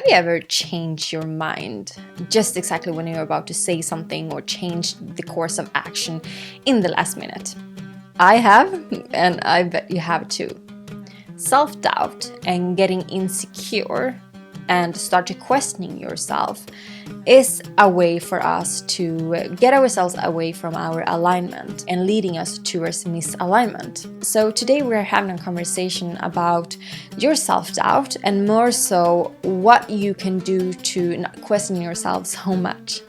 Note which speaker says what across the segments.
Speaker 1: you ever changed your mind just exactly when you're about to say something or change the course of action in the last minute? I have, and I bet you have too. Self-doubt and getting insecure and start to questioning yourself is a way for us to get ourselves away from our alignment and leading us towards misalignment. So today we're having a conversation about your self-doubt and more so what you can do to not question yourself so much,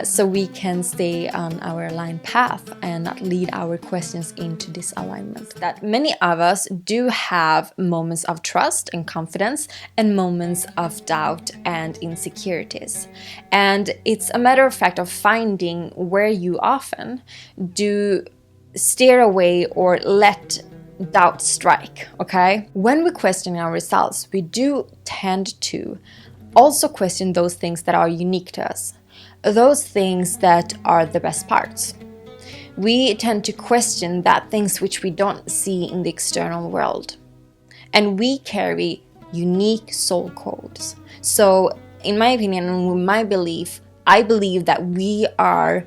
Speaker 1: so we can stay on our aligned path and not lead our questions into disalignment. That many of us do have moments of trust and confidence and moments of doubt and insecurities. And it's a matter of fact of finding where you often do steer away or let doubt strike, okay? When we question ourselves, we do tend to also question those things that are unique to us, those things that are the best parts. We tend to question that things which we don't see in the external world. And we carry unique soul codes. So in my opinion and my belief, I believe that we are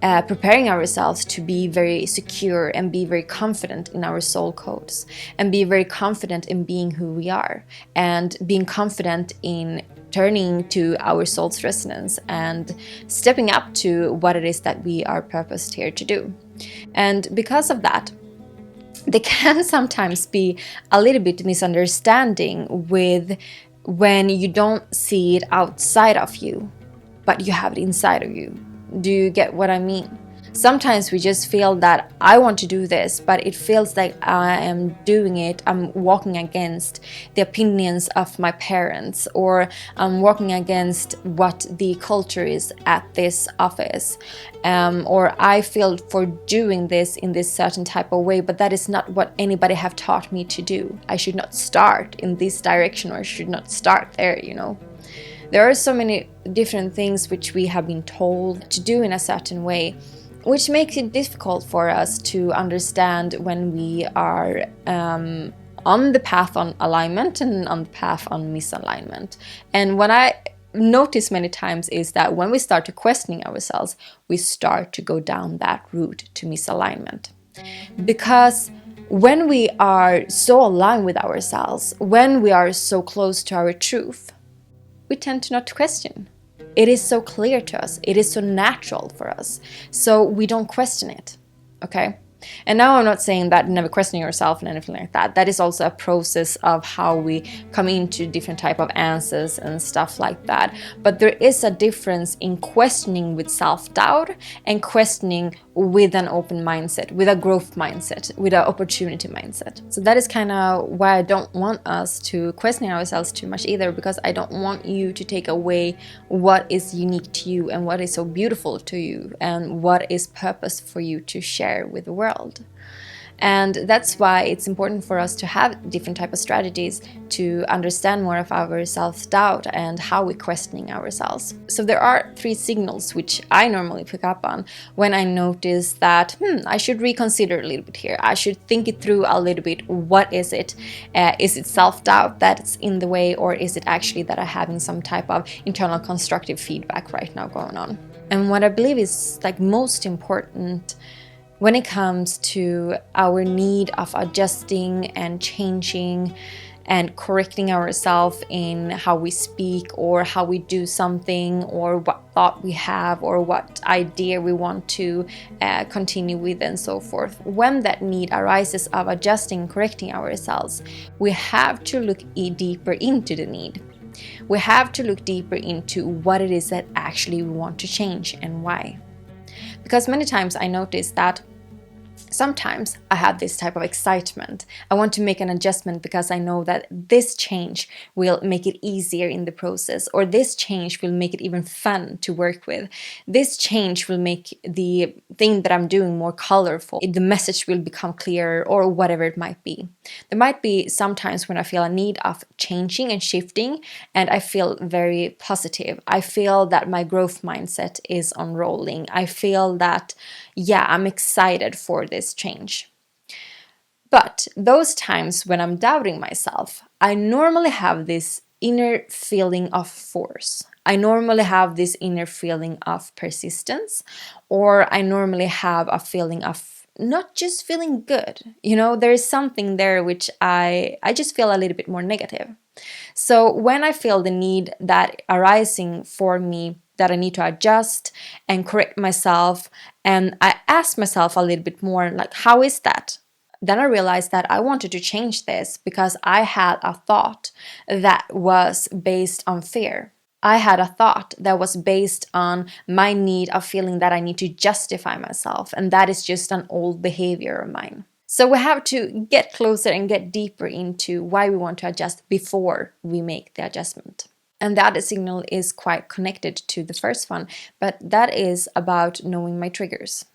Speaker 1: preparing ourselves to be very secure and be very confident in our soul codes and be very confident in being who we are and being confident in turning to our soul's resonance and stepping up to what it is that we are purposed here to do. And because of that, there can sometimes be a little bit misunderstanding with when you don't see it outside of you, but you have it inside of you. Do you get what I mean? Sometimes we just feel that I want to do this, but it feels like I am doing it. I'm walking against the opinions of my parents, or I'm walking against what the culture is at this office. Or I feel for doing this in this certain type of way, but that is not what anybody have taught me to do. I should not start in this direction, or I should not start there, you know. There are so many different things which we have been told to do in a certain way, which makes it difficult for us to understand when we are on the path on alignment and on the path on misalignment. And what I notice many times is that when we start to questioning ourselves, we start to go down that route to misalignment. Because when we are so aligned with ourselves, when we are so close to our truth, we tend to not question. It is so clear to us. It is so natural for us. So we don't question it. Okay? And now I'm not saying that never question yourself and anything like that. That is also a process of how we come into different type of answers and stuff like that. But there is a difference in questioning with self-doubt and questioning with an open mindset, with a growth mindset, with an opportunity mindset. So that is kind of why I don't want us to question ourselves too much either, because I don't want you to take away what is unique to you and what is so beautiful to you and what is purpose for you to share with the world. And that's why it's important for us to have different type of strategies to understand more of our self-doubt and how we're questioning ourselves. So there are 3 signals which I normally pick up on when I notice that I should reconsider a little bit here. I should think it through a little bit. What is it? Is it self-doubt that's in the way, or is it actually that I'm having some type of internal constructive feedback right now going on? And what I believe is like most important when it comes to our need of adjusting and changing and correcting ourselves in how we speak or how we do something, or what thought we have or what idea we want to continue with and so forth. When that need arises of adjusting and correcting ourselves, we have to look deeper into the need. We have to look deeper into what it is that actually we want to change and why. Because many times I notice that sometimes I have this type of excitement. I want to make an adjustment because I know that this change will make it easier in the process, or this change will make it even fun to work with. This change will make the thing that I'm doing more colorful. The message will become clearer, or whatever it might be. There might be sometimes when I feel a need of changing and shifting, and I feel very positive. I feel that my growth mindset is unrolling. I feel that, yeah, I'm excited for this change. But those times when I'm doubting myself, I normally have this inner feeling of force. I normally have this inner feeling of persistence, or I normally have a feeling of not just feeling good. There is something there which I just feel a little bit more negative. So when I feel the need that arising for me, that I need to adjust and correct myself, and I ask myself a little bit more, like, how is that? Then I realized that I wanted to change this because I had a thought that was based on fear. I had a thought that was based on my need of feeling that I need to justify myself, and that is just an old behavior of mine. So we have to get closer and get deeper into why we want to adjust before we make the adjustment. And that signal is quite connected to the first one, but that is about knowing my triggers.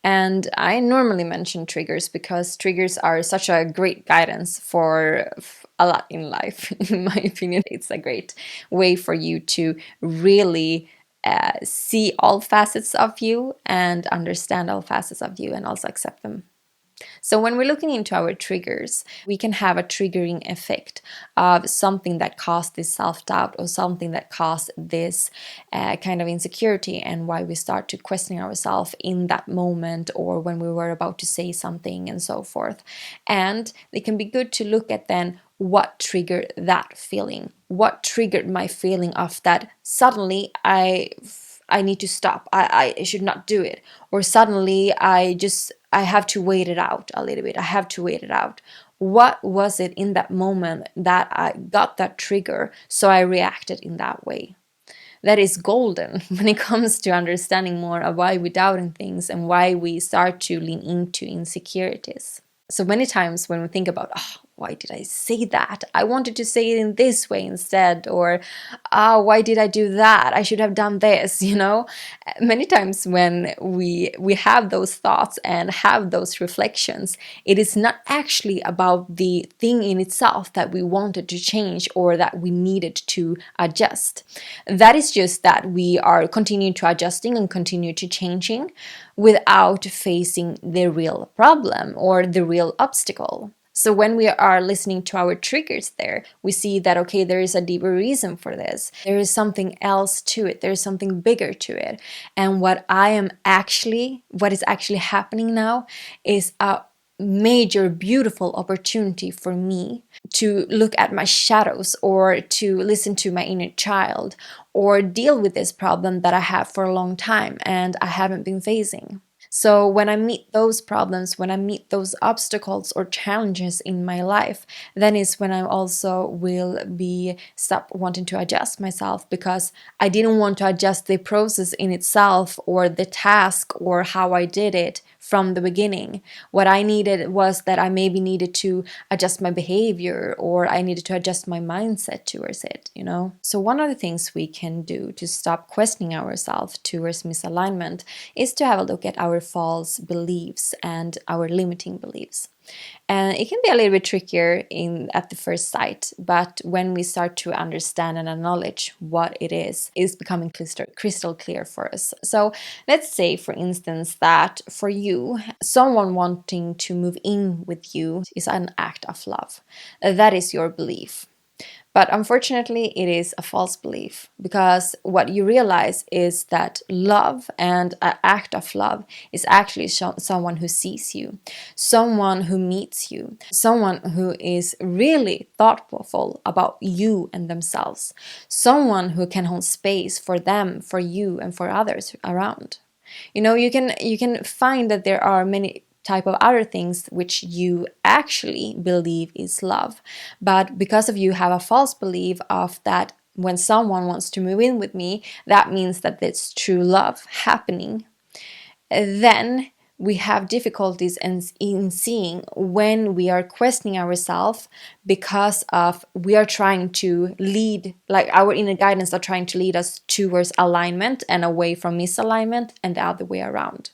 Speaker 1: And I normally mention triggers because triggers are such a great guidance for a lot in life. In my opinion, it's a great way for you to really see all facets of you and understand all facets of you and also accept them. So when we're looking into our triggers, we can have a triggering effect of something that caused this self-doubt or something that caused this kind of insecurity, and why we start to question ourselves in that moment or when we were about to say something and so forth. And it can be good to look at then what triggered that feeling. What triggered my feeling of that suddenly I need to stop. I should not do it. Or suddenly I have to wait it out a little bit. I have to wait it out. What was it in that moment that I got that trigger, so I reacted in that way? That is golden when it comes to understanding more of why we doubting things and why we start to lean into insecurities. So many times when we think about, oh, why did I say that? I wanted to say it in this way instead. Or, why did I do that? I should have done this, Many times when we have those thoughts and have those reflections, it is not actually about the thing in itself that we wanted to change or that we needed to adjust. That is just that we are continuing to adjusting and continue to changing without facing the real problem or the real obstacle. So when we are listening to our triggers there, we see that, okay, there is a deeper reason for this. There is something else to it. There is something bigger to it. And what is actually happening now is a major, beautiful opportunity for me to look at my shadows or to listen to my inner child or deal with this problem that I have for a long time and I haven't been facing. So when I meet those problems, when I meet those obstacles or challenges in my life, then is when I also will stop wanting to adjust myself, because I didn't want to adjust the process in itself or the task or how I did it from the beginning. What I needed was that I maybe needed to adjust my behavior or I needed to adjust my mindset towards it, So one of the things we can do to stop questioning ourselves towards misalignment is to have a look at our false beliefs and our limiting beliefs. And it can be a little bit trickier at the first sight, but when we start to understand and acknowledge what it is becoming crystal clear for us. So let's say, for instance, that for you, someone wanting to move in with you is an act of love. That is your belief. But unfortunately, it is a false belief, because what you realize is that love and an act of love is actually someone who sees you, someone who meets you, someone who is really thoughtful about you and themselves, someone who can hold space for them, for you, and for others around. You can find that there are many type of other things which you actually believe is love, but because of you have a false belief of that when someone wants to move in with me, that means that it's true love happening. Then we have difficulties in seeing when we are questioning ourselves, because of we are trying to lead, like our inner guidance are trying to lead us towards alignment and away from misalignment, and the other way around.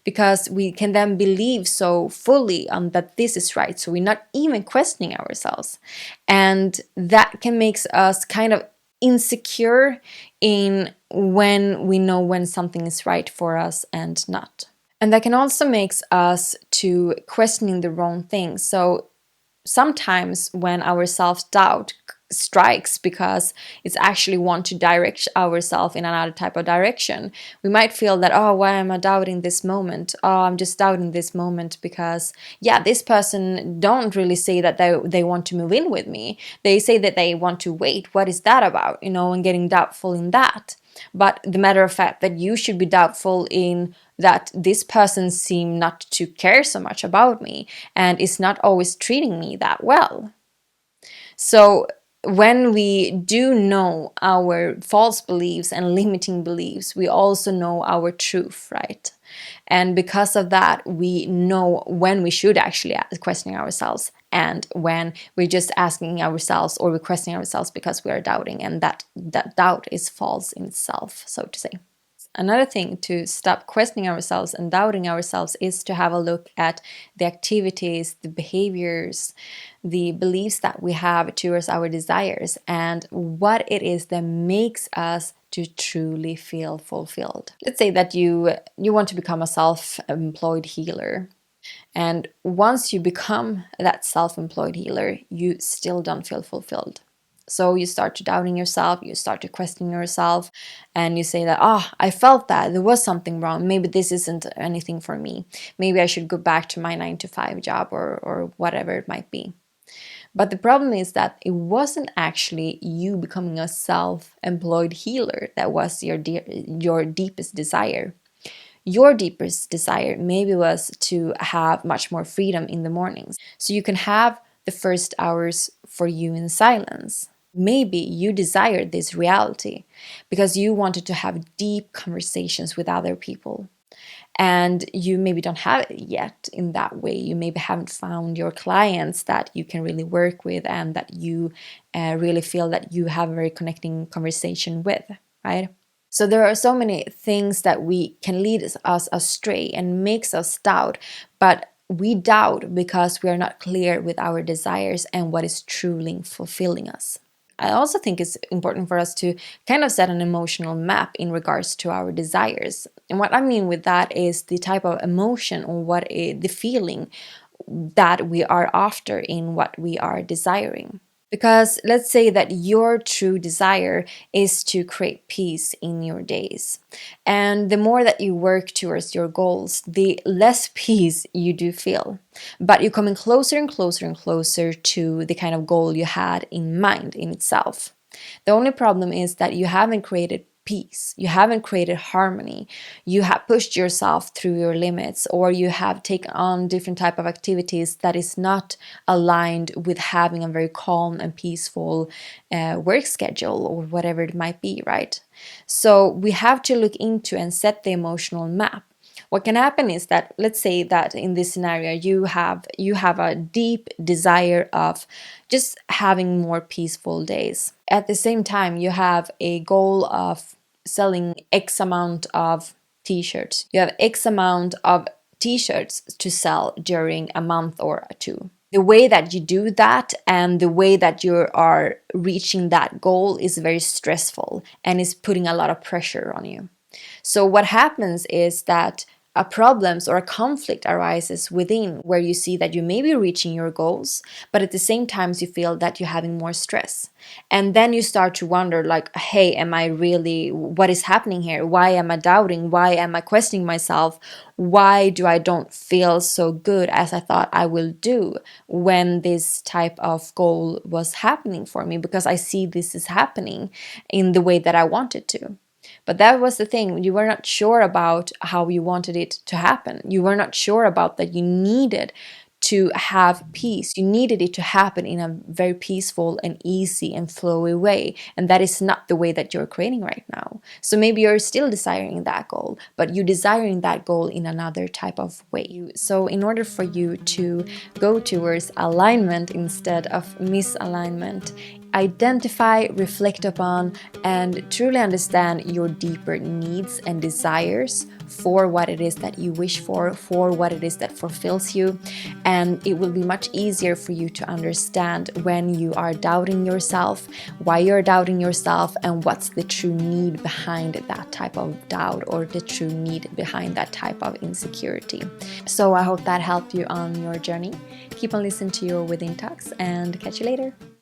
Speaker 1: Because we can then believe so fully that this is right, so we're not even questioning ourselves, and that can make us kind of insecure in when we know when something is right for us and not. And that can also make us to questioning the wrong things. So sometimes when our self-doubt strikes because it's actually want to direct ourselves in another type of direction. We might feel that, oh, why am I doubting this moment? Oh, I'm just doubting this moment because, yeah, this person don't really say that they want to move in with me. They say that they want to wait. What is that about? And getting doubtful in that. But the matter of fact that you should be doubtful in that this person seem not to care so much about me and is not always treating me that well. So when we do know our false beliefs and limiting beliefs, we also know our truth, right? And because of that, we know when we should actually question ourselves and when we're just asking ourselves or we're questioning ourselves because we are doubting, and that doubt is false in itself, so to say. Another thing to stop questioning ourselves and doubting ourselves is to have a look at the activities, the behaviors, the beliefs that we have towards our desires and what it is that makes us to truly feel fulfilled. Let's say that you want to become a self-employed healer. And once you become that self-employed healer, you still don't feel fulfilled. So you start to doubting yourself, you start to question yourself, and you say that, I felt that there was something wrong. Maybe this isn't anything for me. Maybe I should go back to my 9-to-5 job or whatever it might be. But the problem is that it wasn't actually you becoming a self-employed healer that was your deepest desire. Your deepest desire maybe was to have much more freedom in the mornings, so you can have the first hours for you in silence. Maybe you desired this reality because you wanted to have deep conversations with other people. And you maybe don't have it yet in that way. You maybe haven't found your clients that you can really work with and that you really feel that you have a very connecting conversation with, right? So there are so many things that we can lead us astray and makes us doubt, but we doubt because we are not clear with our desires and what is truly fulfilling us. I also think it's important for us to kind of set an emotional map in regards to our desires. And what I mean with that is the type of emotion or the feeling that we are after in what we are desiring. Because let's say that your true desire is to create peace in your days. And the more that you work towards your goals, the less peace you do feel. But you're coming closer and closer and closer to the kind of goal you had in mind in itself. The only problem is that you haven't created peace, you haven't created harmony, you have pushed yourself through your limits, or you have taken on different type of activities that is not aligned with having a very calm and peaceful work schedule or whatever it might be, right? So we have to look into and set the emotional map. What can happen is that, let's say that in this scenario you have a deep desire of just having more peaceful days. At the same time, you have a goal of selling X amount of t-shirts. You have X amount of t-shirts to sell during a month or two. The way that you do that and the way that you are reaching that goal is very stressful and is putting a lot of pressure on you. So what happens is that a problems or a conflict arises within where you see that you may be reaching your goals, but at the same time you feel that you're having more stress. And then you start to wonder like, hey, what is happening here? Why am I doubting? Why am I questioning myself? Why do I don't feel so good as I thought I will do when this type of goal was happening for me? Because I see this is happening in the way that I wanted to. But that was the thing, you were not sure about how you wanted it to happen. You were not sure about that you needed to have peace. You needed it to happen in a very peaceful and easy and flowy way. And that is not the way that you're creating right now. So maybe you're still desiring that goal, but you're desiring that goal in another type of way. So in order for you to go towards alignment instead of misalignment, identify, reflect upon, and truly understand your deeper needs and desires for what it is that you wish for what it is that fulfills you. And it will be much easier for you to understand when you are doubting yourself, why you're doubting yourself, and what's the true need behind that type of doubt or the true need behind that type of insecurity. So I hope that helped you on your journey. Keep on listening to your Within Talks and catch you later.